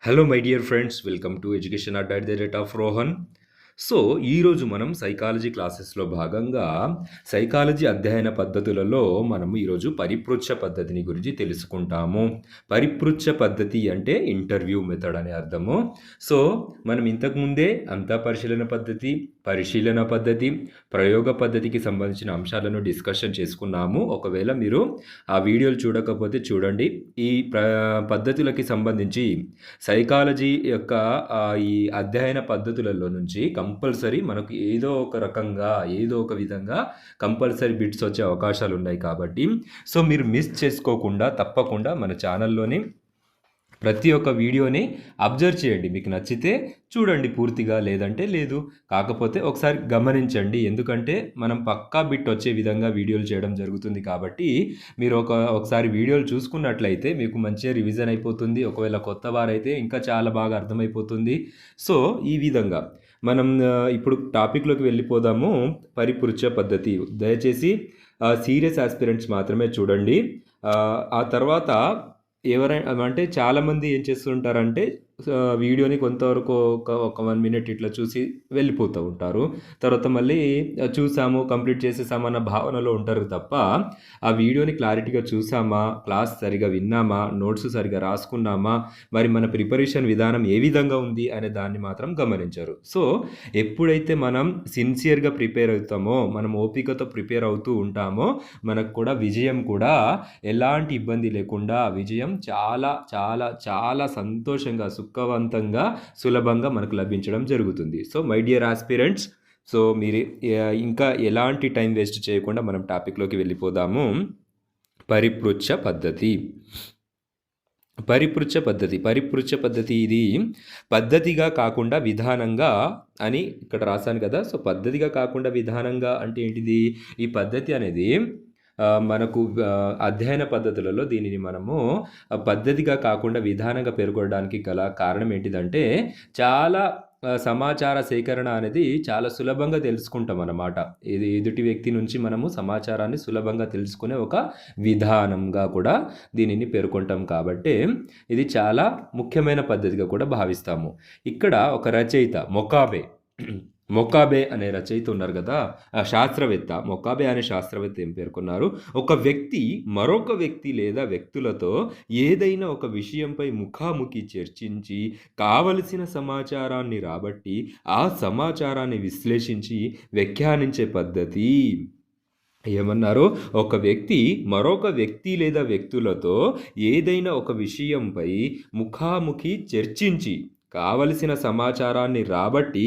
Hello my dear friends, welcome to education at the rate of Rohan. So ఈరోజు మనం psychology క్లాసెస్లో భాగంగా psychology అధ్యయన పద్ధతులలో మనము ఈరోజు పరిపృచ్ఛ పద్ధతిని గురించి తెలుసుకుంటాము. పరిపృచ్ఛ పద్ధతి అంటే ఇంటర్వ్యూ మెథడ్ అనే అర్థము. సో మనం ఇంతకుముందే అంతా పరిశీలన పద్ధతి, ప్రయోగ పద్ధతికి సంబంధించిన అంశాలను డిస్కషన్ చేసుకున్నాము. ఒకవేళ మీరు ఆ వీడియోలు చూడకపోతే చూడండి. ఈ పద్ధతులకి సంబంధించి సైకాలజీ యొక్క ఈ అధ్యయన పద్ధతులలో నుంచి కంపల్సరీ మనకు ఏదో ఒక రకంగా ఏదో ఒక విధంగా కంపల్సరీ బిట్స్ వచ్చే అవకాశాలు ఉన్నాయి. కాబట్టి సో మీరు మిస్ చేసుకోకుండా తప్పకుండా మన ఛానల్లోని ప్రతి ఒక్క వీడియోని అబ్జర్వ్ చేయండి. మీకు నచ్చితే చూడండి పూర్తిగా, లేదంటే లేదు. కాకపోతే ఒకసారి గమనించండి, ఎందుకంటే మనం పక్కా బిట్ వచ్చే విధంగా వీడియోలు చేయడం జరుగుతుంది. కాబట్టి మీరు ఒకసారి వీడియోలు చూసుకున్నట్లయితే మీకు మంచిగా రివిజన్ అయిపోతుంది. ఒకవేళ కొత్త వారైతే ఇంకా చాలా బాగా అర్థమైపోతుంది. సో ఈ విధంగా మనం ఇప్పుడు టాపిక్లోకి వెళ్ళిపోదాము. పరిపృచ్ఛ పద్ధతి దయచేసి సీరియస్ ఆస్పిరెంట్స్ మాత్రమే చూడండి. ఆ తర్వాత ఎవరైనా అంటే చాలామంది ఏం చేస్తుంటారంటే వీడియోని కొంతవరకు ఒక 1 మినిట్ ఇట్లా చూసి వెళ్ళిపోతూ ఉంటారు. తర్వాత మళ్ళీ చూసాము, కంప్లీట్ చేసేసామన్న భావనలో ఉంటారు తప్ప ఆ వీడియోని క్లారిటీగా చూసామా, క్లాస్ సరిగా విన్నామా, నోట్స్ సరిగా రాసుకున్నామా, మరి మన ప్రిపరేషన్ విధానం ఏ విధంగా ఉంది అనే దాన్ని మాత్రం గమనించరు. సో ఎప్పుడైతే మనం సిన్సియర్గా ప్రిపేర్ అవుతామో, మనం ఓపికతో ప్రిపేర్ అవుతూ ఉంటామో, మనకు కూడా విజయం కూడా ఎలాంటి ఇబ్బంది లేకుండా విజయం చాలా చాలా చాలా సంతోషంగా, సుఖవంతంగా, సులభంగా మనకు లభించడం జరుగుతుంది. So my dear aspirants, so మీరు ఇంకా ఎలాంటి టైం వేస్ట్ చేయకుండా మనం టాపిక్లోకి వెళ్ళిపోదాము. పరిపృచ్ఛ పద్ధతి. పరిపృచ్ఛ పద్ధతి ఇది పద్ధతిగా కాకుండా విధానంగా అని ఇక్కడ రాశాను కదా. సో పద్ధతిగా కాకుండా విధానంగా అంటే ఏంటిది? ఈ పద్ధతి అనేది మనకు అధ్యయన పద్ధతులలో దీనిని మనము పద్ధతిగా కాకుండా విధానంగా పేర్కొనడానికి గల కారణం ఏంటిదంటే, చాలా సమాచార సేకరణ అనేది చాలా సులభంగా తెలుసుకుంటాం అన్నమాట. ఇది ఎదుటి వ్యక్తి నుంచి మనము సమాచారాన్ని సులభంగా తెలుసుకునే ఒక విధానంగా కూడా దీనిని పేర్కొంటాం. కాబట్టి ఇది చాలా ముఖ్యమైన పద్ధతిగా కూడా భావిస్తాము. ఇక్కడ ఒక రచయిత మొకాబే అనే రచయిత ఉన్నారు కదా, శాస్త్రవేత్త మొకాబే అనే శాస్త్రవేత్త ఏం పేర్కొన్నారు? ఒక వ్యక్తి మరొక వ్యక్తి లేదా వ్యక్తులతో ఏదైనా ఒక విషయంపై ముఖాముఖి చర్చించి కావలసిన సమాచారాన్ని రాబట్టి ఆ సమాచారాన్ని విశ్లేషించి వ్యాఖ్యానించే పద్ధతి. ఏమన్నారు? ఒక వ్యక్తి మరొక వ్యక్తి లేదా వ్యక్తులతో ఏదైనా ఒక విషయంపై ముఖాముఖి చర్చించి కావలసిన సమాచారాన్ని రాబట్టి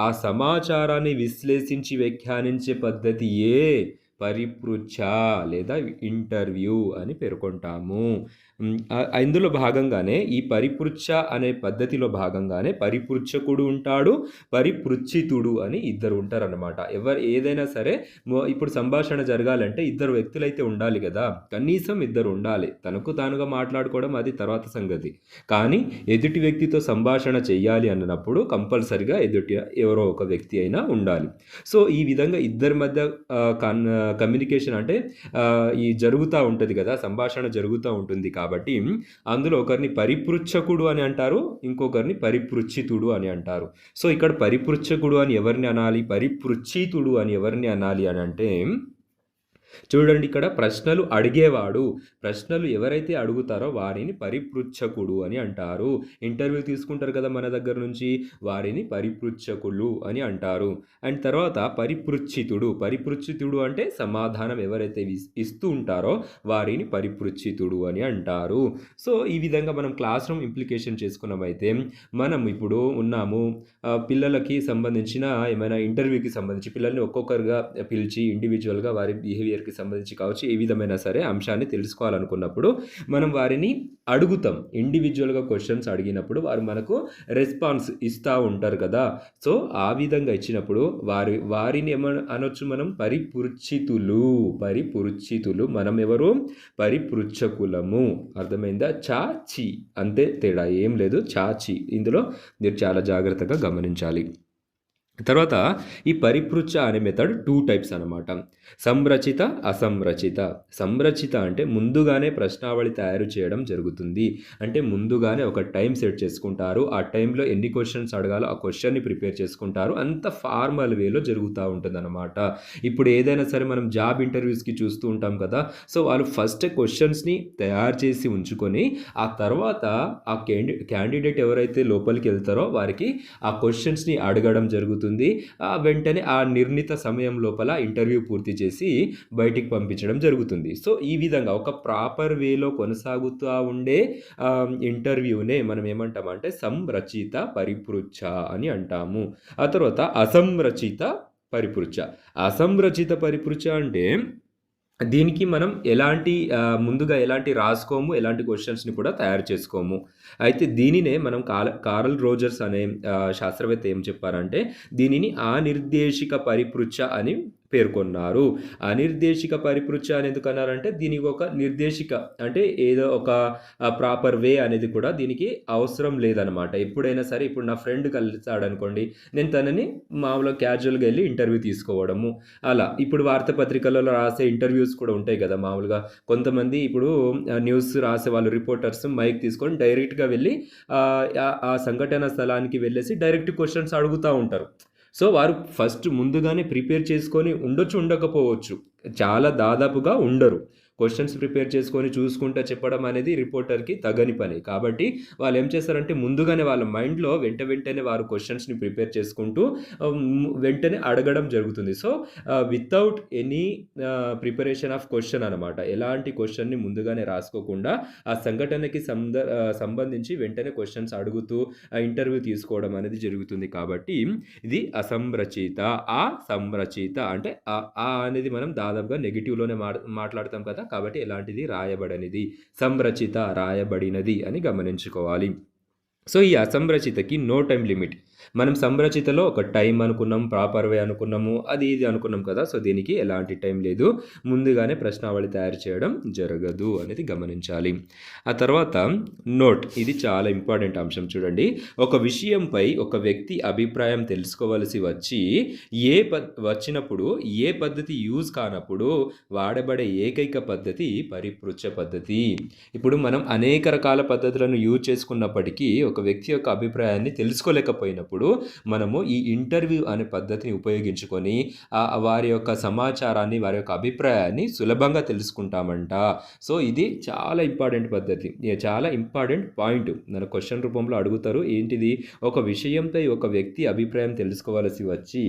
ఆ సమాచారాన్ని విశ్లేషించి వ్యాఖ్యానించే పద్ధతియే పరిపృచ్ఛ లేదా ఇంటర్వ్యూ అని పేర్కొంటాము. ఇందులో భాగంగానే ఈ పరిపృచ్ఛ అనే పద్ధతిలో భాగంగానే పరిపృచ్ఛకుడు ఉంటాడు, పరిపృచ్ఛితుడు అని ఇద్దరు ఉంటారన్నమాట. ఏదైనా సరే ఇప్పుడు సంభాషణ జరగాలంటే ఇద్దరు వ్యక్తులైతే ఉండాలి కదా, కనీసం ఇద్దరు ఉండాలి. తనకు తానుగా మాట్లాడుకోవడం అది తర్వాత సంగతి, కానీ ఎదుటి వ్యక్తితో సంభాషణ చెయ్యాలి అన్నప్పుడు కంపల్సరిగా ఎదుటి ఎవరో ఒక వ్యక్తి అయినా ఉండాలి. సో ఈ విధంగా ఇద్దరి మధ్య కమ్యూనికేషన్ అంటే ఈ జరుగుతూ ఉంటుంది కదా, సంభాషణ జరుగుతూ ఉంటుంది. కాబట్టి అందులో ఒకరిని పరిపృచ్ఛకుడు అని అంటారు, ఇంకొకరిని పరిపృచ్ఛితుడు అని అంటారు. సో ఇక్కడ పరిపృచ్ఛకుడు అని ఎవరిని అనాలి, పరిపృచ్ఛితుడు అని ఎవరిని అనాలి అని అంటే, చూడండి ఇక్కడ ప్రశ్నలు ఎవరైతే అడుగుతారో వారిని పరిపృచ్ఛకుడు అని అంటారు. ఇంటర్వ్యూ తీసుకుంటారు కదా మన దగ్గర నుంచి, వారిని పరిపృచ్ఛకులు అని అంటారు. అండ్ తర్వాత పరిపృచ్ఛితుడు అంటే సమాధానం ఎవరైతే ఇస్తూ ఉంటారో వారిని పరిపృచ్ఛితుడు అని అంటారు. సో ఈ విధంగా మనం క్లాస్ రూమ్ ఇంప్లికేషన్ చేసుకున్నామైతే, మనం ఇప్పుడు ఉన్నాము పిల్లలకి సంబంధించిన ఏమైనా ఇంటర్వ్యూకి సంబంధించి పిల్లల్ని ఒక్కొక్కరుగా పిలిచి ఇండివిజువల్గా వారి బిహేవియర్కి సంబంధించి కావచ్చు, ఏ విధమైన సరే అంశాన్ని తెలుసుకోవాలనుకున్నప్పుడు మనం వారిని అడుగుతాం. ఇండివిజువల్గా క్వశ్చన్స్ అడిగినప్పుడు వారు మనకు రెస్పాన్స్ ఇస్తూ ఉంటారు కదా. సో ఆ విధంగా ఇచ్చినప్పుడు వారిని ఏమన్నా అనొచ్చు మనం? పరిపృచ్ఛితులు. మనం ఎవరు? పరిపృచ్ఛకులము. అర్థమైందా? చాచి అంతే, తేడా ఏం లేదు. చాచి ఇందులో మీరు చాలా జాగ్రత్తగా గమనించాలి. తర్వాత ఈ పరిపృచ్ఛ అనే మెథడ్ 2 టైప్స్ అనమాట. సంరచిత, అసంరచిత. సంరచిత అంటే ముందుగానే ప్రశ్నావళి తయారు చేయడం జరుగుతుంది. అంటే ముందుగానే ఒక టైం సెట్ చేసుకుంటారు. ఆ టైంలో ఎన్ని క్వెషన్స్ అడగాలో ఆ క్వెషన్‌ని ప్రిపేర్ చేసుకుంటారు. అంత ఫార్మల్ వేలో జరుగుతా ఉంటుందనమాట. ఇప్పుడు ఏదైనా సరే మనం జాబ్ ఇంటర్వ్యూస్‌కి చూస్తూ ఉంటాం కదా! సో, వాళ్ళు ఫస్ట్ క్వెషన్స్‌ని తయారు చేసి ఉంచుకొని, ఆ తర్వాత ఆ క్యాండిడేట్ ఎవరైతే లోపలికెళ్తారో వారికి ఆ క్వెషన్స్‌ని అడగడం జరుగుతుంది. వెంటనే ఆ నిర్ణీత సమయం లోపల ఇంటర్వ్యూ పూర్తి చేసి బయటికి పంపించడం జరుగుతుంది. సో, ఈ విధంగా ఒక ప్రాపర్ వేలో కొనసాగుతా ఉండే ఇంటర్వ్యూనే మనం ఏమంటామంటే సంరచిత పరిపృచ్ఛ అని అంటాము. ఆ తర్వాత అసంరచిత పరిపృచ్ఛ. అసంరచిత పరిపృచ్ఛ అంటే దీనికి మనం ముందుగా ఎలాంటి రాసుకోము, ఎలాంటి క్వెషన్స్‌ని కూడా తయారు చేసుకోము. అయితే దీనినే మనం కారల్ రోజర్స్ అనే శాస్త్రవేత్త ఏం చెప్పారంటే, దీనిని అనిర్దేశిక పరిపృచ్ఛ అని పేర్కొన్నారు. అనిర్దేశిక పరిపృచ్ఛ అని ఎందుకన్నారంటే, దీనికి ఒక నిర్దేశిక అంటే ఏదో ఒక ప్రాపర్ వే అనేది కూడా దీనికి అవసరం లేదనమాట. ఎప్పుడైనా సరే ఇప్పుడు నా ఫ్రెండ్ కలిసాడనుకోండి, నేను తనని మామూలుగా క్యాజువల్‌గా ఎళ్లి ఇంటర్వ్యూ తీసుకోవడము. అలా. ఇప్పుడు వార్తాపత్రికలలో రాసే ఇంటర్వ్యూస్ కూడా ఉంటాయి కదా! మామూలుగా కొంతమంది ఇప్పుడు న్యూస్ రాసేవాళ్ళు రిపోర్టర్స్ మైక్ తీసుకొని డైరెక్ట్‌గా వెళ్ళి ఆ సంఘటన స్థలానికి వెళ్ళేసి డైరెక్ట్ క్వెషన్స్ అడుగుతా ఉంటారు. సో, వారు ఫస్ట్ ముందుగానే ప్రిపేర్ చేసుకొని ఉండొచ్చు, ఉండకపోవచ్చు. చాలా దాదాపుగా ఉండరు. క్వెషన్స్ ప్రిపేర్ చేసుకొని చూసుకుంటా చెప్పడం అనేది రిపోర్టర్‌కి తగని పని. కాబట్టి వాళ్ళేం చేస్తారంటే ముందుగానే వాళ్ళ మైండ్‌లో వెంటనే వారు క్వెషన్స్‌ని ప్రిపేర్ చేసుకుంటూ వెంటనే అడగడం జరుగుతుంది. So, without any preparation of question అనమాట. ఎలాంటి క్వెషన్‌ని ముందుగానే రాసుకోకుండా ఆ సంఘటనకి సంబంధించి వెంటనే క్వెషన్స్ అడుగుతూ ఇంటర్వ్యూ తీసుకోవడం అనేది జరుగుతుంది. కాబట్టి ఇది అసంరచిత. సంరచిత అంటే అనేది మనం దాదాపుగా నెగెటివ్‌లోనే మాట్లాడతాం కదా! కాబట్టి ఎలాంటిది రాయబడనిది. సంరచిత రాయబడినది అని గమనించుకోవాలి. సో, ఈ అసంరచితకి నో టైమ్ లిమిట్. మనం సంరచితలో ఒక టైం అనుకున్నాం, ప్రాపర్ వే అనుకున్నాము, అది ఇది అనుకున్నాం కదా! సో, దీనికి ఎలాంటి టైం లేదు. ముందుగానే ప్రశ్నావళి తయారు చేయడం జరగదు అనేది గమనించాలి. ఆ తర్వాత నోట్. ఇది చాలా ఇంపార్టెంట్ అంశం చూడండి. ఒక విషయంపై ఒక వ్యక్తి అభిప్రాయం తెలుసుకోవలసి వచ్చినప్పుడు ఏ పద్ధతి యూజ్ కానప్పుడు వాడబడే ఏకైక పద్ధతి పరిపృచ్ఛ పద్ధతి. ఇప్పుడు మనం అనేక రకాల పద్ధతులను యూజ్ చేసుకున్నప్పటికీ ఒక వ్యక్తి యొక్క అభిప్రాయాన్ని తెలుసుకోలేకపోయినప్పుడు మనము ఈ ఇంటర్వ్యూ అనే పద్ధతిని ఉపయోగించుకొని వారి యొక్క సమాచారాన్ని, వారి యొక్క అభిప్రాయాన్ని సులభంగా తెలుసుకుంటామంట. సో, ఇది చాలా ఇంపార్టెంట్ పద్ధతి. చాలా ఇంపార్టెంట్ పాయింట్. మన క్వెషన్ రూపంలో అడుగుతారు. ఏంటిది? ఒక విషయంపై ఒక వ్యక్తి అభిప్రాయం తెలుసుకోవలసి వచ్చి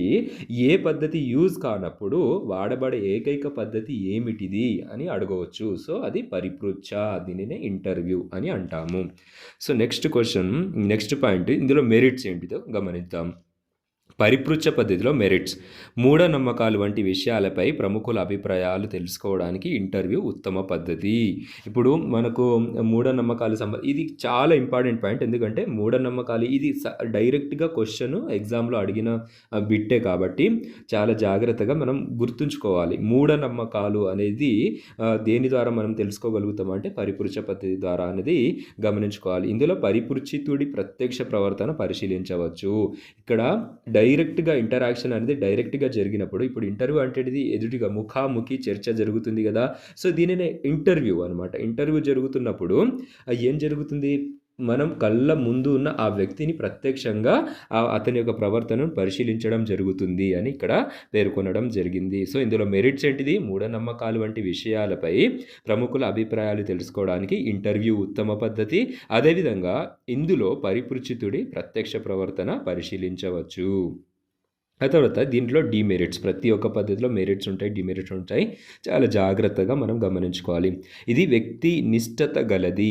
ఏ పద్ధతి యూజ్ కానప్పుడు వాడబడే ఏకైక పద్ధతి ఏమిటిది అని అడగవచ్చు. సో, అది పరిపృచ్ఛ. దీనినే ఇంటర్వ్యూ అని అంటాము. సో, నెక్స్ట్ పాయింట్ ఇందులో మెరిట్స్ ఏంటిదో గమనిద్దాం. పరిపృచ్ఛ పద్ధతిలో మెరిట్స్. మూఢనమ్మకాలు వంటి విషయాలపై ప్రముఖుల అభిప్రాయాలు తెలుసుకోవడానికి ఇంటర్వ్యూ ఉత్తమ పద్ధతి. ఇప్పుడు మనకు మూఢనమ్మకాలు ఇది చాలా ఇంపార్టెంట్ పాయింట్. ఎందుకంటే మూఢనమ్మకాలు ఇది డైరెక్ట్‌గా క్వెషన్ ఎగ్జామ్‌లో అడిగిన బిట్టే కాబట్టి చాలా జాగ్రత్తగా మనం గుర్తుంచుకోవాలి. మూఢనమ్మకాలు అనేది దేని ద్వారా మనం తెలుసుకోగలుగుతాం అంటే పరిపృచ్ఛ పద్ధతి ద్వారా అనేది గమనించుకోవాలి. ఇందులో పరిపృచ్ఛితుడి ప్రత్యక్ష ప్రవర్తన పరిశీలించవచ్చు. ఇక్కడ డైరెక్ట్‌గా ఇంటరాక్షన్ అనేది డైరెక్ట్‌గా జరిగినప్పుడు ఇప్పుడు ఇంటర్వ్యూ అంటే ఇది ఎదురుగా ముఖాముఖి చర్చ జరుగుతుంది గదా! సో, దీనినే ఇంటర్వ్యూ అనమాట. ఇంటర్వ్యూ జరుగుతున్నప్పుడు ఏం జరుగుతుంది? మనం కళ్ళ ముందు ఉన్న ఆ వ్యక్తిని ప్రత్యక్షంగా అతని యొక్క ప్రవర్తనను పరిశీలించడం జరుగుతుంది అని ఇక్కడ పేర్కొనడం జరిగింది. సో, ఇందులో మెరిట్స్ ఏంటిది? మూఢనమ్మకాలు వంటి విషయాలపై ప్రముఖుల అభిప్రాయాలు తెలుసుకోవడానికి ఇంటర్వ్యూ ఉత్తమ పద్ధతి. అదేవిధంగా ఇందులో పరిపృచ్ఛితుడి ప్రత్యక్ష ప్రవర్తన పరిశీలించవచ్చు. ఆ తర్వాత దీంట్లో డీమెరిట్స్. ప్రతి ఒక్క పద్ధతిలో మెరిట్స్ ఉంటాయి, డీమెరిట్స్ ఉంటాయి. చాలా జాగ్రత్తగా మనం గమనించుకోవాలి. ఇది వ్యక్తినిష్టత గలది.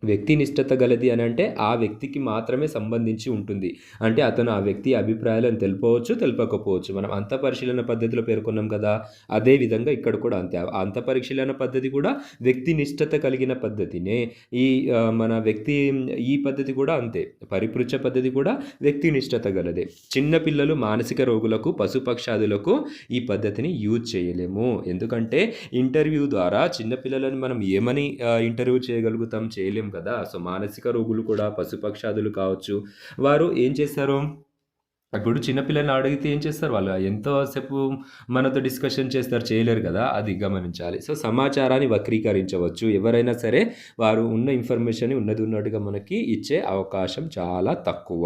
వ్యక్తినిష్టత గలది అని అంటే ఆ వ్యక్తికి మాత్రమే సంబంధించి ఉంటుంది. అంటే అతను ఆ వ్యక్తి అభిప్రాయాలను తెలుపవచ్చు, తెలుపకపోవచ్చు. మనం అంతఃపరిశీలన పద్ధతిలో పేర్కొన్నాం కదా! అదే విధంగా ఇక్కడ కూడా అంతే. అంతఃపరిశీలన పద్ధతి కూడా వ్యక్తినిష్టత కలిగిన పద్ధతినే. ఈ పద్ధతి కూడా అంతే. పరిపృచ్ఛ పద్ధతి కూడా వ్యక్తినిష్టత గలదే. చిన్న పిల్లలు, మానసిక రోగులకు, పశుపక్షాదులకు ఈ పద్ధతిని యూజ్ చేయలేము. ఎందుకంటే ఇంటర్వ్యూ ద్వారా చిన్న పిల్లలను మనం ఏమని ఇంటర్వ్యూ చేయలేం కదా! సో, మానసిక రోగులు కూడా పశుపక్షాదులు కావచ్చు. వారు ఏం చేస్తారు? ఇప్పుడు చిన్న పిల్లల్ని అడిగితే ఏం చేస్తారు వాళ్ళు? ఎంతో సేపు మనతో డిస్కషన్ చేస్తారు. చేయలేరు కదా! అది గమనించాలి. సో, సమాచారాన్ని వక్రీకరించవచ్చు. ఎవరైనా సరే వారు ఉన్న ఇన్ఫర్మేషన్‌ని ఉన్నది ఉన్నట్టుగా మనకి ఇచ్చే అవకాశం చాలా తక్కువ.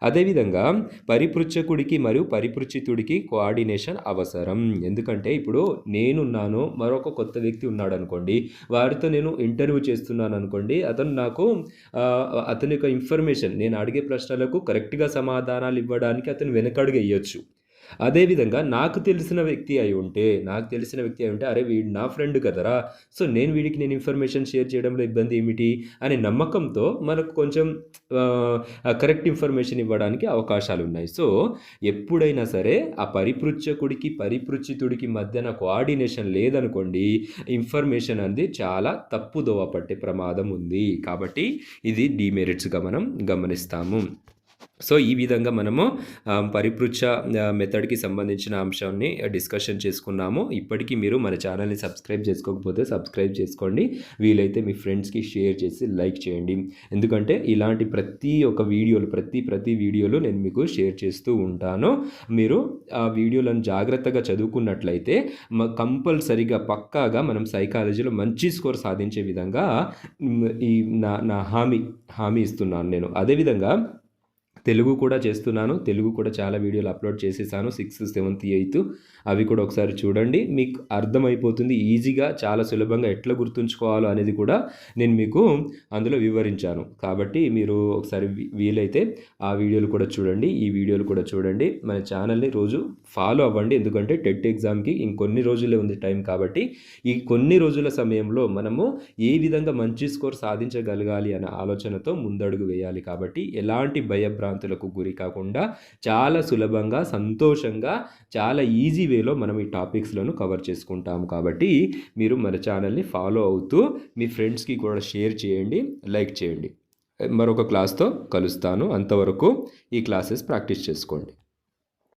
అదేవిధంగా పరిపృచ్ఛకుడికి మరియు పరిపృచ్ఛితుడికి కోఆర్డినేషన్ అవసరం. ఎందుకంటే ఇప్పుడు నేనున్నాను, మరొక కొత్త వ్యక్తి ఉన్నాడనుకోండి. వారితో నేను ఇంటర్వ్యూ చేస్తున్నాననుకోండి. అతను నాకు అతని యొక్క ఇన్ఫర్మేషన్ నేను అడిగే ప్రశ్నలకు కరెక్ట్‌గా సమాధానాలు ఇవ్వడానికి అతను వెనకడుగేయొచ్చు. అదేవిధంగా నాకు తెలిసిన వ్యక్తి అయి ఉంటే, అరే! వీడు నా ఫ్రెండ్ కదరా! సో, నేను వీడికి ఇన్ఫర్మేషన్ షేర్ చేయడంలో ఇబ్బంది ఏమిటి? అనే నమ్మకంతో మనకు కొంచెం కరెక్ట్ ఇన్ఫర్మేషన్ ఇవ్వడానికి అవకాశాలున్నాయి. సో, ఎప్పుడైనా సరే ఆ పరిపృచ్ఛకుడికి, పరిపృచ్ఛితుడికి మధ్యన కోఆర్డినేషన్ లేదనుకోండి, ఇన్ఫర్మేషన్ అనేది చాలా తప్పుదోవ పట్టే ప్రమాదం ఉంది. కాబట్టి ఇది డీమెరిట్స్‌గా మనం గమనిస్తాము. సో, ఈ విధంగా మనము పరిపృచ్ఛ మెథడ్‌కి సంబంధించిన అంశాన్ని డిస్కషన్ చేసుకున్నాము. ఇప్పటికీ మీరు మన ఛానల్‌ని సబ్స్క్రైబ్ చేసుకోకపోతే సబ్స్క్రైబ్ చేసుకోండి. వీలైతే మీ ఫ్రెండ్స్‌కి షేర్ చేసి లైక్ చేయండి. ఎందుకంటే ఇలాంటి ప్రతి ఒక్క వీడియోలు ప్రతి వీడియోలు నేను మీకు షేర్ చేస్తూ ఉంటాను. మీరు ఆ వీడియోలను జాగ్రత్తగా చదువుకున్నట్లయితే కంపల్సరీగా పక్కాగా మనం సైకాలజీలో మంచి స్కోర్ సాధించే విధంగా ఈ నా హామీ ఇస్తున్నాను నేను. అదేవిధంగా తెలుగు కూడా చేస్తున్నాను. తెలుగు కూడా చాలా వీడియోలు అప్లోడ్ చేసేసాను. 6థ్, 7థ్, 8థ్ అవి కూడా ఒకసారి చూడండి. మీకు అర్థమైపోతుంది. ఈజీగా చాలా సులభంగా ఎట్లా గుర్తుంచుకోవాలో అనేది కూడా నేను మీకు అందులో వివరించాను. కాబట్టి మీరు ఒకసారి వీలైతే ఆ వీడియోలు కూడా చూడండి. ఈ వీడియోలు కూడా చూడండి. మన ఛానల్‌ని రోజు ఫాలో అవ్వండి. ఎందుకంటే టెట్ ఎగ్జామ్‌కి ఇంకొన్ని రోజులే ఉంది టైం కాబట్టి ఈ కొన్ని రోజుల సమయంలో మనము ఏ విధంగా మంచి స్కోర్ సాధించగలగాలి అనే ఆలోచనతో ముందడుగు వేయాలి. కాబట్టి ఎలాంటి భయభ్రాంతులకు గురి కాకుండా చాలా సులభంగా, సంతోషంగా, చాలా ఈజీ వేలో మనం ఈ టాపిక్స్‌లను కవర్ చేసుకుంటాము. కాబట్టి మీరు మన ఛానల్‌ని ఫాలో అవుతూ మీ ఫ్రెండ్స్‌కి కూడా షేర్ చేయండి, లైక్ చేయండి. మరొక క్లాస్‌తో కలుస్తాను. అంతవరకు ఈ క్లాసెస్ ప్రాక్టీస్ చేసుకోండి.